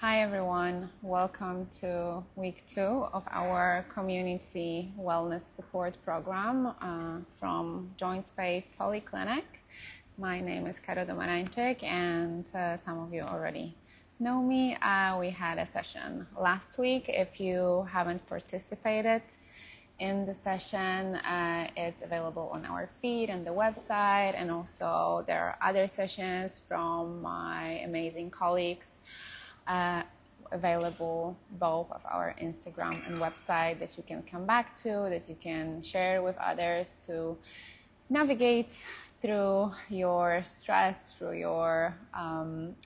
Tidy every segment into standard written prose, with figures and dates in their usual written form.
Hi everyone, welcome to week 2 of our community wellness support program from Joint Space Polyclinic. My name is Karo Domarańczyk and some of you already know me. We had a session last week. If you haven't participated in the session, it's available on our feed and the website, and also there are other sessions from my amazing colleagues available both of our Instagram and website that you can come back to, that you can share with others to navigate through your stress, through your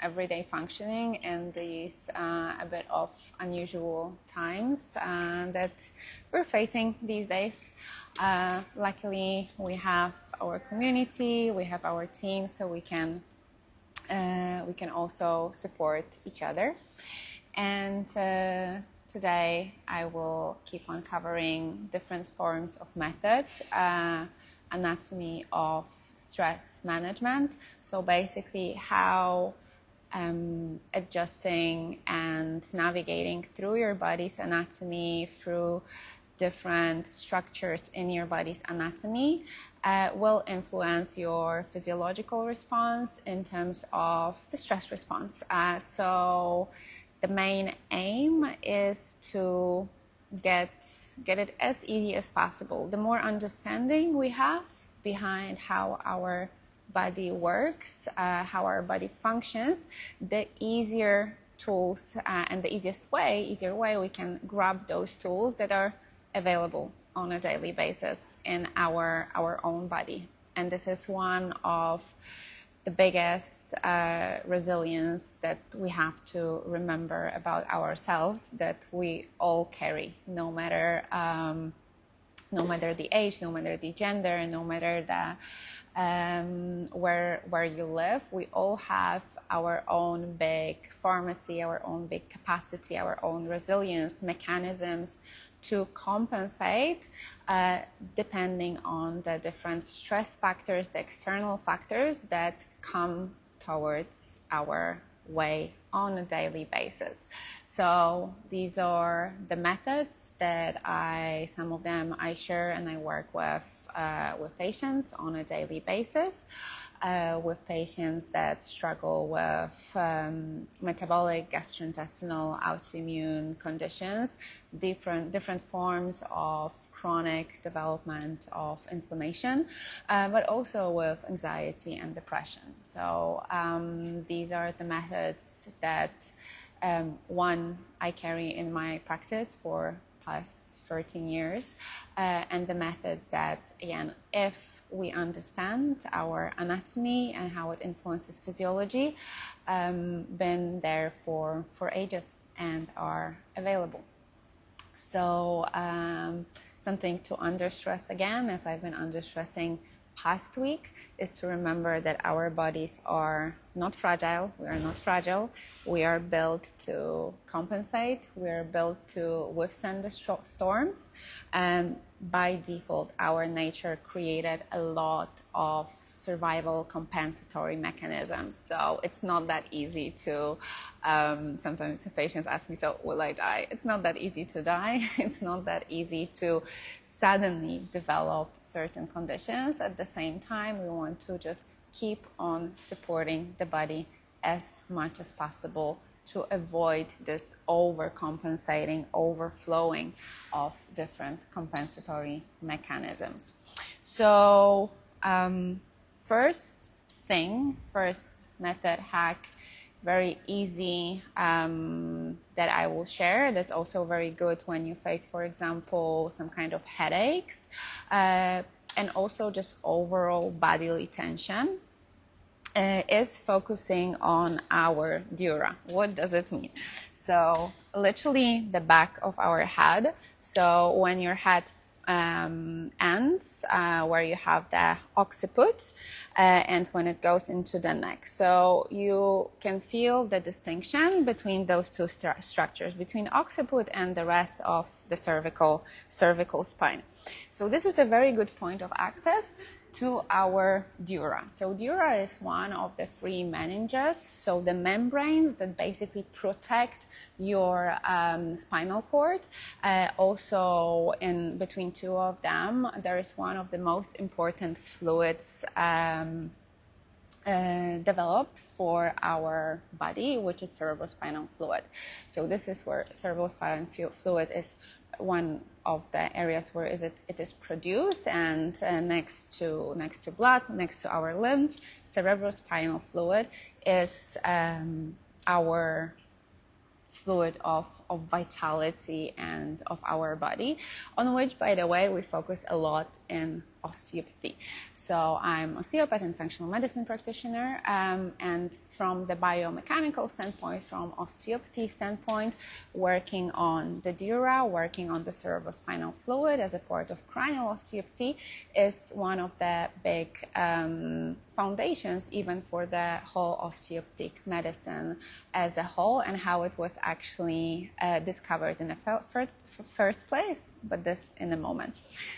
everyday functioning in these a bit of unusual times that we're facing these days. Luckily, we have our community, we have our team, so we can also support each other. And today I will keep on covering different forms of method, anatomy of stress management. So basically how adjusting and navigating through your body's anatomy, through different structures in your body's anatomy will influence your physiological response in terms of the stress response. So the main aim is to get it as easy as possible. The more understanding we have behind how our body works, how our body functions, the easier tools and the easier way we can grab those tools that are available on a daily basis in our own body. And this is one of the biggest resilience that we have to remember about ourselves, that we all carry, no matter the age, no matter the gender, no matter the where you live. We all have our own big pharmacy, our own big capacity, our own resilience mechanisms to compensate depending on the different stress factors, the external factors that come towards our way on a daily basis. So these are the methods that some of them I share and I work with patients on a daily basis. With patients that struggle with metabolic, gastrointestinal, autoimmune conditions, different forms of chronic development of inflammation, but also with anxiety and depression. So these are the methods that one I carry in my practice for past 13 years, and the methods that, again, if we understand our anatomy and how it influences physiology, been there for ages and are available. So something to understress again, as I've been understressing past week, is to remember that our bodies are not fragile. We are not fragile. We are built to compensate. We are built to withstand the storms. And by default, our nature created a lot of survival compensatory mechanisms. So it's not that easy to, sometimes patients ask me, so will I die? It's not that easy to die. It's not that easy to suddenly develop certain conditions. At the same time, we want to just keep on supporting the body as much as possible to avoid this overcompensating, overflowing of different compensatory mechanisms. So first method hack, very easy, that I will share, that's also very good when you face, for example, some kind of headaches, and also just overall bodily tension, is focusing on our dura. What does it mean? So literally the back of our head. So when your head ends, where you have the occiput, and when it goes into the neck. So you can feel the distinction between those two structures, between occiput and the rest of the cervical spine. So this is a very good point of access to our dura. So dura is one of the three meninges, so the membranes that basically protect your spinal cord. Also, in between two of them, there is one of the most important fluids developed for our body, which is cerebrospinal fluid. So this is where cerebrospinal fluid is one of the areas where it is produced, and next to blood, next to our lymph, cerebrospinal fluid is our fluid of vitality and of our body, on which, by the way, we focus a lot in osteopathy. So I'm osteopath and functional medicine practitioner, and from the biomechanical standpoint, from osteopathy standpoint, working on the dura, working on the cerebrospinal fluid as a part of cranial osteopathy is one of the big foundations even for the whole osteopathic medicine as a whole, and how it was actually discovered in the first place, but this in a moment.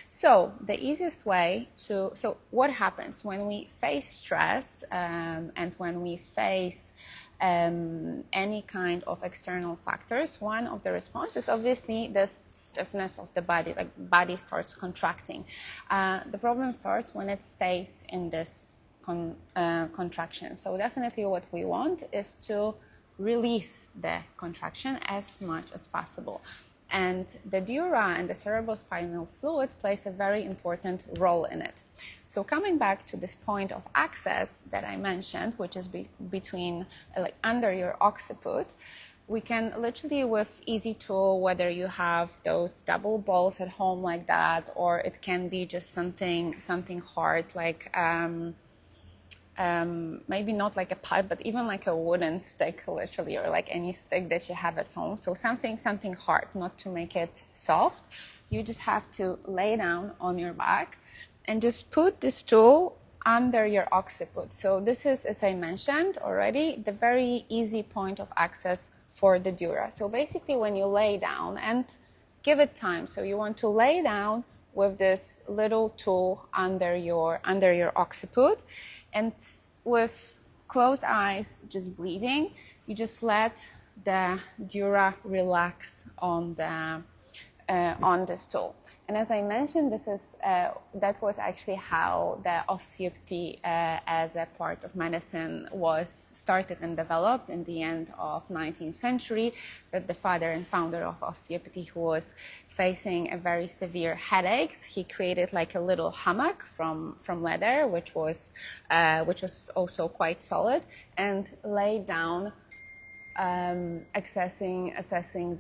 So the easiest way so what happens when we face stress and when we face any kind of external factors? One of the responses, obviously, this stiffness of the body, like body starts contracting. The problem starts when it stays in this contraction. So definitely what we want is to release the contraction as much as possible. And the dura and the cerebrospinal fluid plays a very important role in it. So coming back to this point of access that I mentioned, which is between, like under your occiput, we can literally, with easy tool, whether you have those double balls at home like that, or it can be just something hard like maybe not like a pipe, but even like a wooden stick, literally, or like any stick that you have at home. So something hard, not to make it soft. You just have to lay down on your back and just put this tool under your occiput. So this is, as I mentioned already, the very easy point of access for the dura. So basically when you lay down, and give it time, so you want to lay down with this little tool under your occiput, and with closed eyes, just breathing, you just let the dura relax on this tool. And as I mentioned, this is that was actually how the osteopathy as a part of medicine was started and developed in the end of 19th century, that the father and founder of osteopathy, who was facing a very severe headaches, he created like a little hammock from leather, which was also quite solid, and laid down, assessing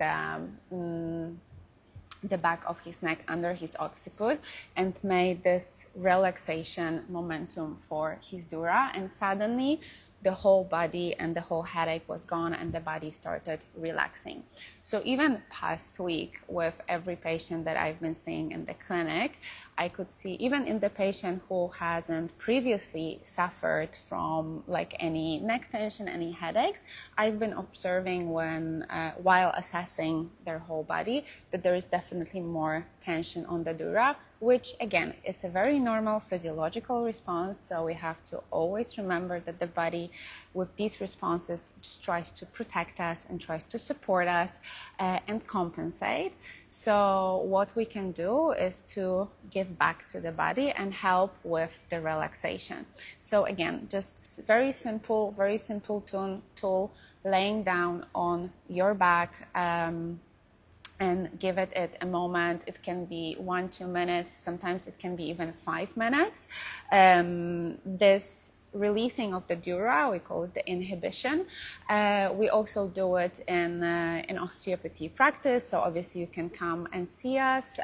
the back of his neck under his occiput, and made this relaxation momentum for his dura, and suddenly the whole body and the whole headache was gone and the body started relaxing. So even past week, with every patient that I've been seeing in the clinic, I could see, even in the patient who hasn't previously suffered from like any neck tension, any headaches, I've been observing while assessing their whole body, that there is definitely more tension on the dura, which again, is a very normal physiological response. So we have to always remember that the body with these responses just tries to protect us and tries to support us and compensate. So what we can do is to give back to the body and help with the relaxation. So again, just very simple tool, laying down on your back, and give it a moment. It can be 1-2 minutes. Sometimes it can be even 5 minutes. This releasing of the dura, we call it the inhibition. We also do it in osteopathy practice. So obviously you can come and see us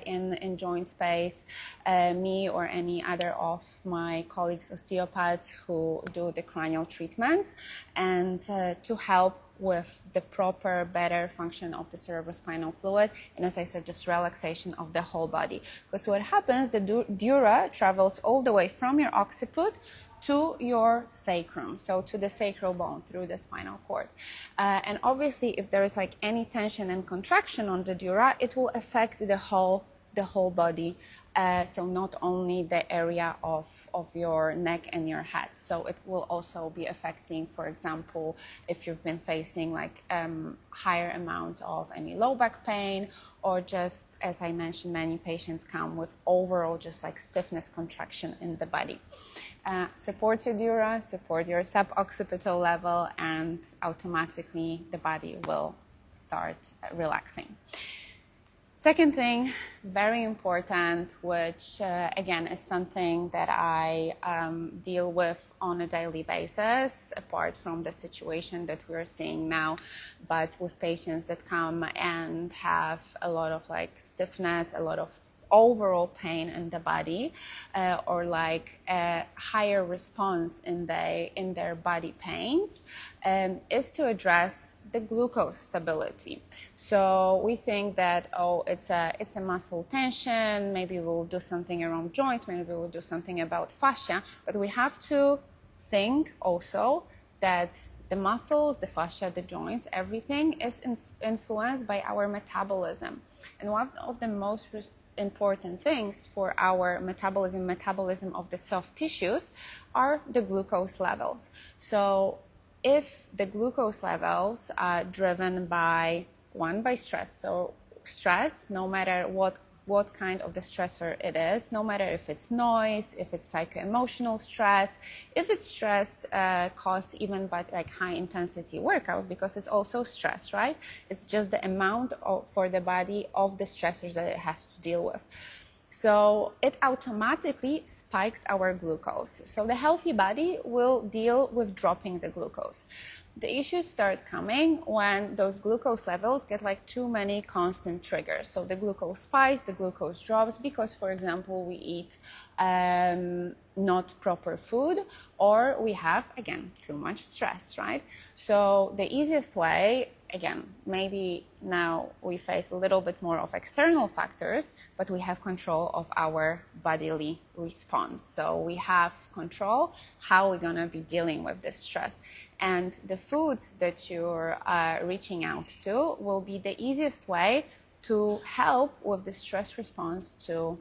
in joint space, me or any other of my colleagues osteopaths who do the cranial treatments, and to help with the proper, better function of the cerebrospinal fluid, and as I said, just relaxation of the whole body. Because what happens, the dura travels all the way from your occiput to your sacrum, so to the sacral bone through the spinal cord. And obviously, if there is like any tension and contraction on the dura, it will affect the whole body So not only the area of your neck and your head. So it will also be affecting, for example, if you've been facing like higher amounts of any low back pain, or just, as I mentioned, many patients come with overall just like stiffness, contraction in the body. Support your dura, support your suboccipital level, and automatically the body will start relaxing. Second thing, very important, which again is something that I deal with on a daily basis, apart from the situation that we're seeing now, but with patients that come and have a lot of like stiffness, a lot of overall pain in the body, or like a higher response in their body pains, is to address the glucose stability. So we think that, oh, it's a muscle tension, maybe we'll do something around joints, maybe we'll do something about fascia, but we have to think also that the muscles, the fascia, the joints, everything is influenced by our metabolism. And one of the most important things for our metabolism of the soft tissues are the glucose levels. So if the glucose levels are driven by stress, so stress, no matter what kind of the stressor it is, no matter if it's noise, if it's psycho-emotional stress, if it's stress caused even by like high intensity workout, because it's also stress, right? It's just the amount for the body of the stressors that it has to deal with. So it automatically spikes our glucose. So the healthy body will deal with dropping the glucose. The issues start coming when those glucose levels get like too many constant triggers. So the glucose spikes, the glucose drops because, for example, we eat not proper food, or we have, again, too much stress, right? So the easiest way, again, maybe now we face a little bit more of external factors, but we have control of our bodily response. So we have control how we're gonna be dealing with this stress. And the foods that you're reaching out to will be the easiest way to help with the stress response to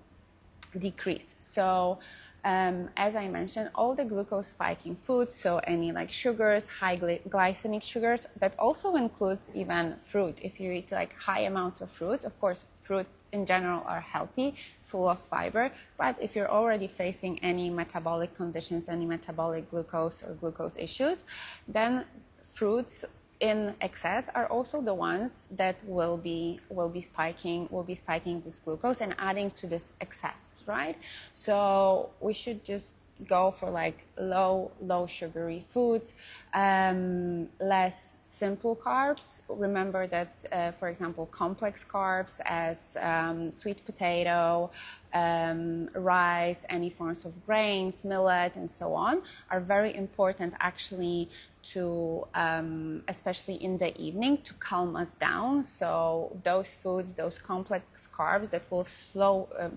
decrease. So as I mentioned, all the glucose spiking foods, so any like sugars, high glycemic sugars, that also includes even fruit. If you eat like high amounts of fruits, of course, fruit in general are healthy, full of fiber, but if you're already facing any metabolic conditions, any metabolic glucose or glucose issues, then fruits in excess are also the ones that will be spiking this glucose and adding to this excess, right? So we should just go for like low sugary foods, less simple carbs. Remember that, for example, complex carbs as sweet potato, rice, any forms of grains, millet, and so on, are very important actually to, especially in the evening, to calm us down. So those foods, those complex carbs that will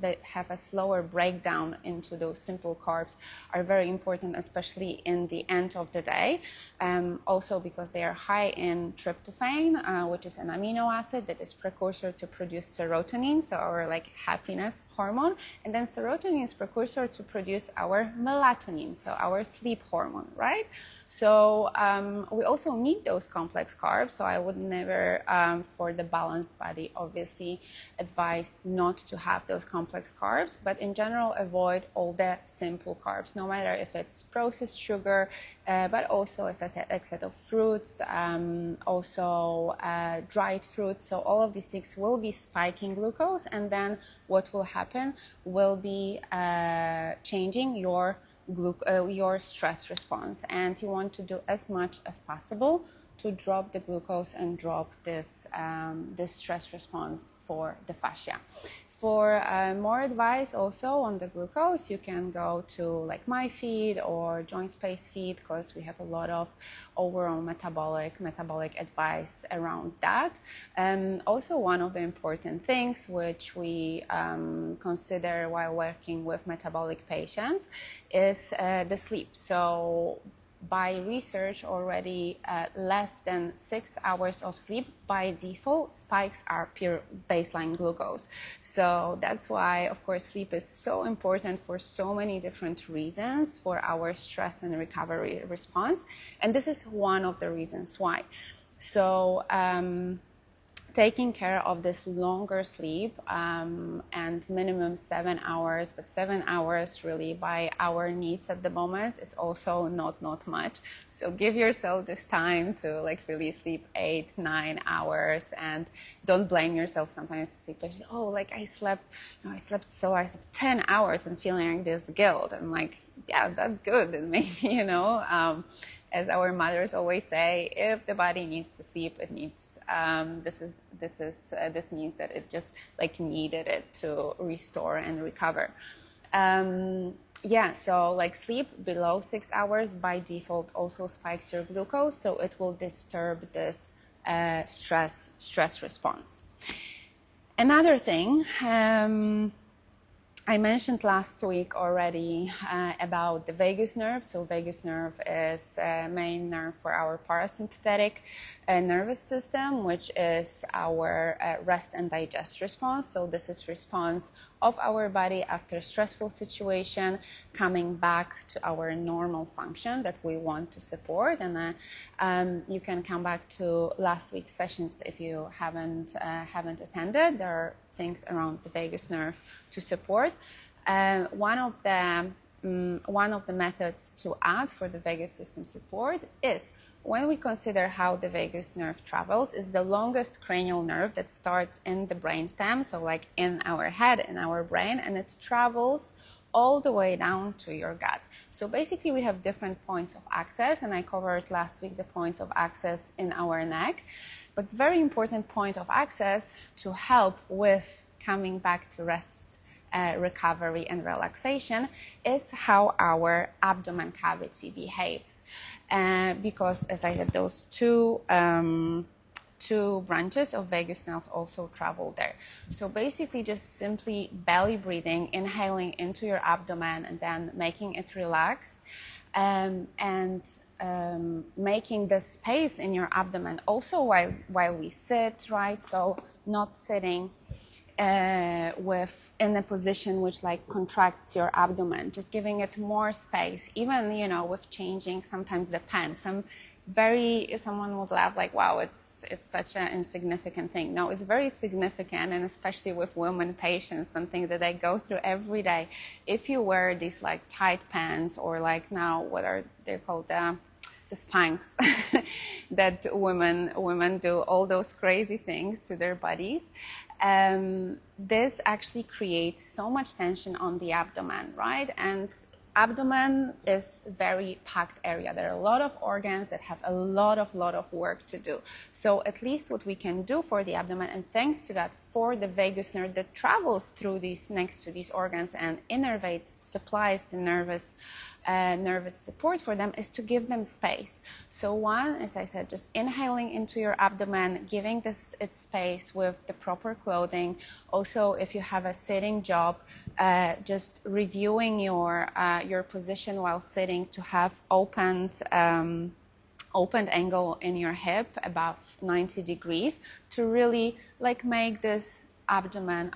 that have a slower breakdown into those simple carbs are very important, especially in the end of the day. Also because they are high in tryptophan, which is an amino acid that is precursor to produce serotonin, so our like happiness hormone. And then serotonin is precursor to produce our melatonin, so our sleep hormone, right? So we also need those complex carbs. So I would never, for the balanced body, obviously advise not to have those complex carbs, but in general, avoid all the simple carbs, no matter if it's processed sugar, but also, as I said, a set of fruits, also dried fruits. So all of these things will be spiking glucose, and then what will happen will be changing your stress response, and you want to do as much as possible to drop the glucose and drop this stress response for the fascia. For more advice also on the glucose, you can go to like MyFeed or Joint Space Feed, because we have a lot of overall metabolic advice around that. Also, one of the important things which we consider while working with metabolic patients is the sleep. So by research already, less than 6 hours of sleep by default spikes our pure baseline glucose. So that's why, of course, sleep is so important for so many different reasons for our stress and recovery response. And this is one of the reasons why. So taking care of this longer sleep and minimum 7 hours, but 7 hours really by our needs at the moment is also not much. So give yourself this time to like really sleep 8-9 hours, and don't blame yourself. Sometimes sleep, oh, like I slept 10 hours and feeling like this guilt. I'm like, yeah, that's good. And maybe, as our mothers always say, if the body needs to sleep, it needs. This means that it just like needed it to restore and recover. So like sleep below 6 hours by default also spikes your glucose, so it will disturb this stress response. Another thing. I mentioned last week already about the vagus nerve. So vagus nerve is a main nerve for our parasympathetic nervous system, which is our rest and digest response. So this is response of our body after a stressful situation, coming back to our normal function that we want to support. And you can come back to last week's sessions if you haven't attended. There are things around the vagus nerve to support. One of the methods to add for the vagus system support is when we consider how the vagus nerve travels, is the longest cranial nerve that starts in the brainstem, so like in our head, in our brain, and it travels all the way down to your gut. So basically we have different points of access, and I covered last week the points of access in our neck. But very important point of access to help with coming back to rest, recovery and relaxation is how our abdomen cavity behaves. Because as I said, those two branches of vagus nerve also travel there. So basically just simply belly breathing, inhaling into your abdomen and then making it relax, and making the space in your abdomen also while we sit, right? So not sitting in a position which like contracts your abdomen, just giving it more space, even with changing sometimes the pants. Someone would laugh like, wow, it's such an insignificant thing. No, it's very significant, and especially with women patients, something that I go through every day. If you wear these like tight pants, or like now what are they called, the Spanx, that women do all those crazy things to their bodies. This actually creates so much tension on the abdomen, right? And abdomen is a very packed area. There are a lot of organs that have a lot of work to do. So at least what we can do for the abdomen, and thanks to that, for the vagus nerve that travels through next to these organs and innervates, supplies the nervous support for them, is to give them space. So one, as I said, just inhaling into your abdomen, giving its space with the proper clothing. Also, if you have a sitting job, just reviewing your position while sitting to have opened angle in your hip above 90 degrees to really like make this abdomen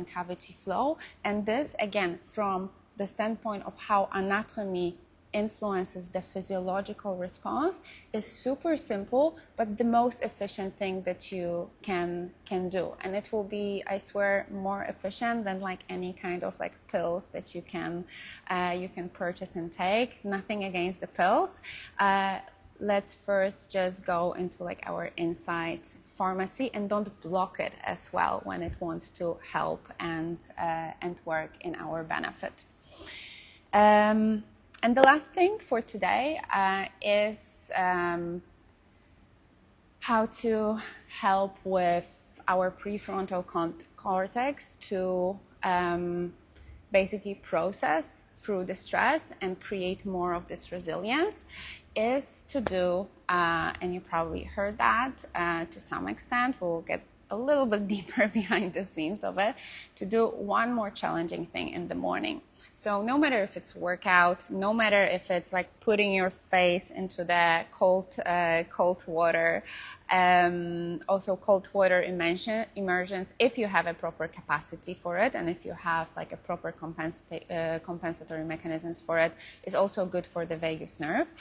cavity flow. And this, again, from the standpoint of how anatomy influences the physiological response, is super simple, but the most efficient thing that you can do. And it will be, I swear, more efficient than like any kind of like pills that you can purchase and take. Nothing against the pills. Let's first just go into like our Insight pharmacy, and don't block it as well when it wants to help and work in our benefit. And the last thing for today is how to help with our prefrontal cortex to basically process through the stress and create more of this resilience, is to do, and you probably heard that to some extent, we'll get a little bit deeper behind the scenes of it, to do one more challenging thing in the morning. So no matter if it's workout, no matter if it's like putting your face into the cold water, also cold water immersions, if you have a proper capacity for it, and if you have like a proper compensatory mechanisms for it, is also good for the vagus nerve.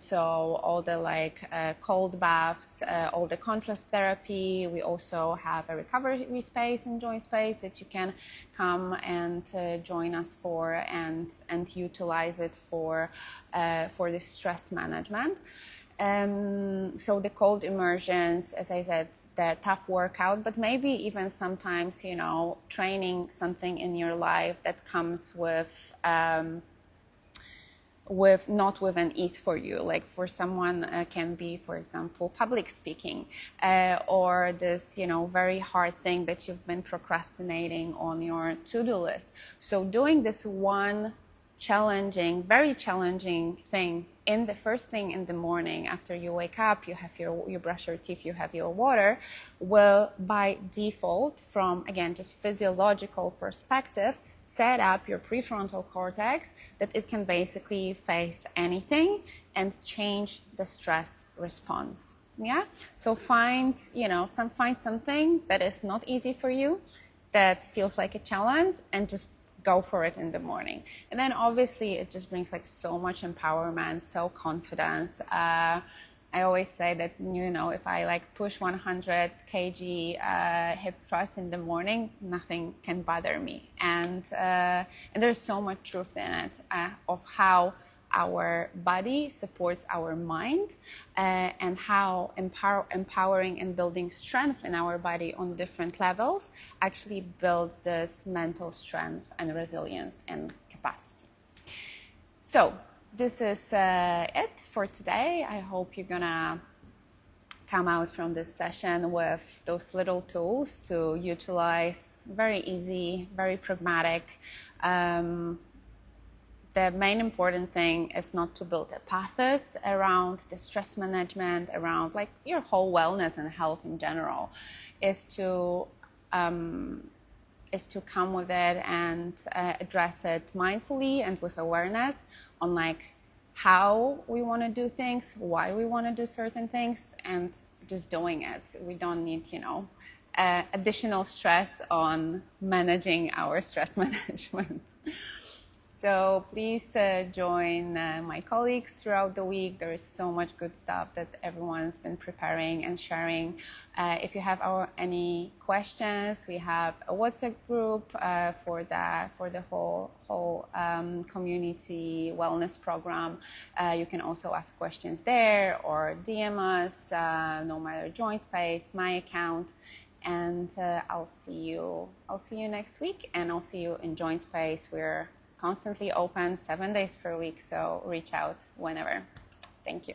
So all the like cold baths, all the contrast therapy. We also have a recovery space and joint space that you can come and join us for and utilize it for the stress management. So the cold immersions, as I said, the tough workout, but maybe even sometimes, you know, training something in your life that comes with not with an ease for you. Like for someone can be, for example, public speaking, or this, you know, very hard thing that you've been procrastinating on your to-do list. So doing this one very challenging thing in the first thing in the morning after you wake up, you brush your teeth, you have your water, will by default, from again just physiological perspective, set up your prefrontal cortex that it can basically face anything and change the stress response. Yeah, so find something that is not easy for you, that feels like a challenge, and just go for it in the morning. And then obviously it just brings like so much empowerment, so confidence. I always say that, you know, if I like push 100 kg hip thrust in the morning, nothing can bother me. And there's so much truth in it of how our body supports our mind, and how empowering and building strength in our body on different levels actually builds this mental strength and resilience and capacity. So this is it for today. I hope you're gonna come out from this session with those little tools to utilize. Very easy, very pragmatic. The main important thing is not to build a pathos around the stress management, around like your whole wellness and health in general, is to come with it and address it mindfully and with awareness on like how we want to do things, why we want to do certain things, and just doing it. We don't need, you know, additional stress on managing our stress management. So please join my colleagues throughout the week. There is so much good stuff that everyone's been preparing and sharing. If you have any questions, we have a WhatsApp group for the whole community wellness program. You can also ask questions there or DM us, no matter joint space, my account. And I'll see you next week, and I'll see you in joint space. We're constantly open 7 days per week, so reach out whenever. Thank you.